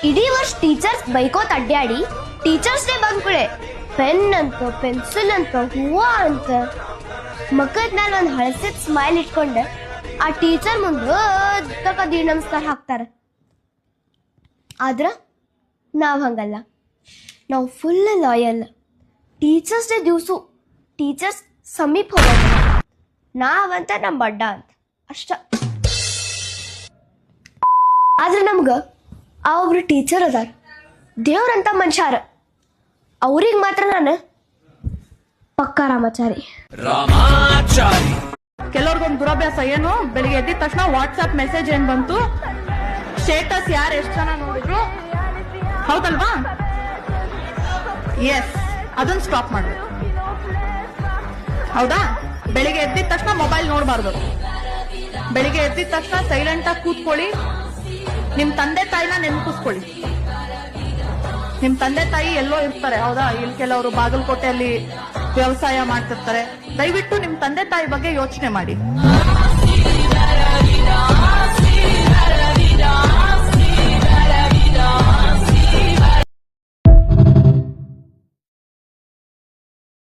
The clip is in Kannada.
ಇಡೀ ವರ್ಷ ಟೀಚರ್ಸ್ ಬೈಕೋತ್ ಅಡ್ಡಾಡಿ ಟೀಚರ್ಸ್ ಡೇ ಬಂದ್ಕುಳೆ ಪೆನ್ ಅಂತ ಪೆನ್ಸಿಲ್ ಅಂತ ಹೂವ ಅಂತ ಮಕ್ಕದ ಮೇಲೆ ಒಂದು ಹಳಸಿದ ಸ್ಮೈಲ್ ಇಟ್ಕೊಂಡೆ ಆ ಟೀಚರ್ ಮುಂದೆ ದೀಡ್ ನಮಸ್ಕಾರ ಹಾಕ್ತಾರ. ಆದ್ರ ನಾವ್ ಹಂಗಲ್ಲ, ನಾವು ಫುಲ್ ಲಾಯಲ್. ಟೀಚರ್ಸ್ ಡೇ ದಿವಸ ಟೀಚರ್ಸ್ ಸಮೀಪ ಹೋಗೋದು, ನಾವಂತ ನಮ್ಮ ಬಡ್ಡ ಅಂತ ಅಷ್ಟ. ಆದ್ರೆ ನಮ್ಗ ಆ ಒಬ್ರು ಟೀಚರ್ ಅದಾರ, ದೇವ್ರಂತ ಮನುಷ್ಯಾರ. ಅವ್ರಿಗೆ ಮಾತ್ರ ನಾನು ಪಕ್ಕಾ ರಾಮಾಚಾರಿ. ಕೆಲವ್ರಿಗೊಂದು ದುರಭ್ಯಾಸ ಏನು, ಬೆಳಿಗ್ಗೆ ಎದ್ದಿದ ತಕ್ಷಣ ವಾಟ್ಸ್ಆಪ್ ಮೆಸೇಜ್ ಏನ್ ಬಂತು, ಸ್ಟೇಟಸ್ ಯಾರು ಎಷ್ಟು ಜನ ನೋಡಿದ್ರು, ಹೌದಲ್ವಾ? ಎಸ್, ಅದನ್ನ ಸ್ಟಾಪ್ ಮಾಡ್ಬೇಕು. ಹೌದಾ? ಬೆಳಿಗ್ಗೆ ಎದ್ದಿದ ತಕ್ಷಣ ಮೊಬೈಲ್ ನೋಡಬಾರ್ದು. ಬೆಳಿಗ್ಗೆ ಎದ್ದಿದ ತಕ್ಷಣ ಸೈಲೆಂಟ್ ಆಗಿ ಕೂತ್ಕೊಳ್ಳಿ. ನಿಮ್ ತಂದೆ ತಾಯಿನ ನೆನಪಿಸ್ಕೊಳ್ಳಿ. ನಿಮ್ ತಂದೆ ತಾಯಿ ಎಲ್ಲೋ ಇರ್ತಾರೆ, ಹೌದಾ? ಇಲ್ಲಿ ಕೆಲವರು ಬಾಗಲಕೋಟೆಯಲ್ಲಿ ವ್ಯವಸಾಯ ಮಾಡ್ತಿರ್ತಾರೆ. ದಯವಿಟ್ಟು ನಿಮ್ ತಂದೆ ತಾಯಿ ಬಗ್ಗೆ ಯೋಚನೆ ಮಾಡಿ.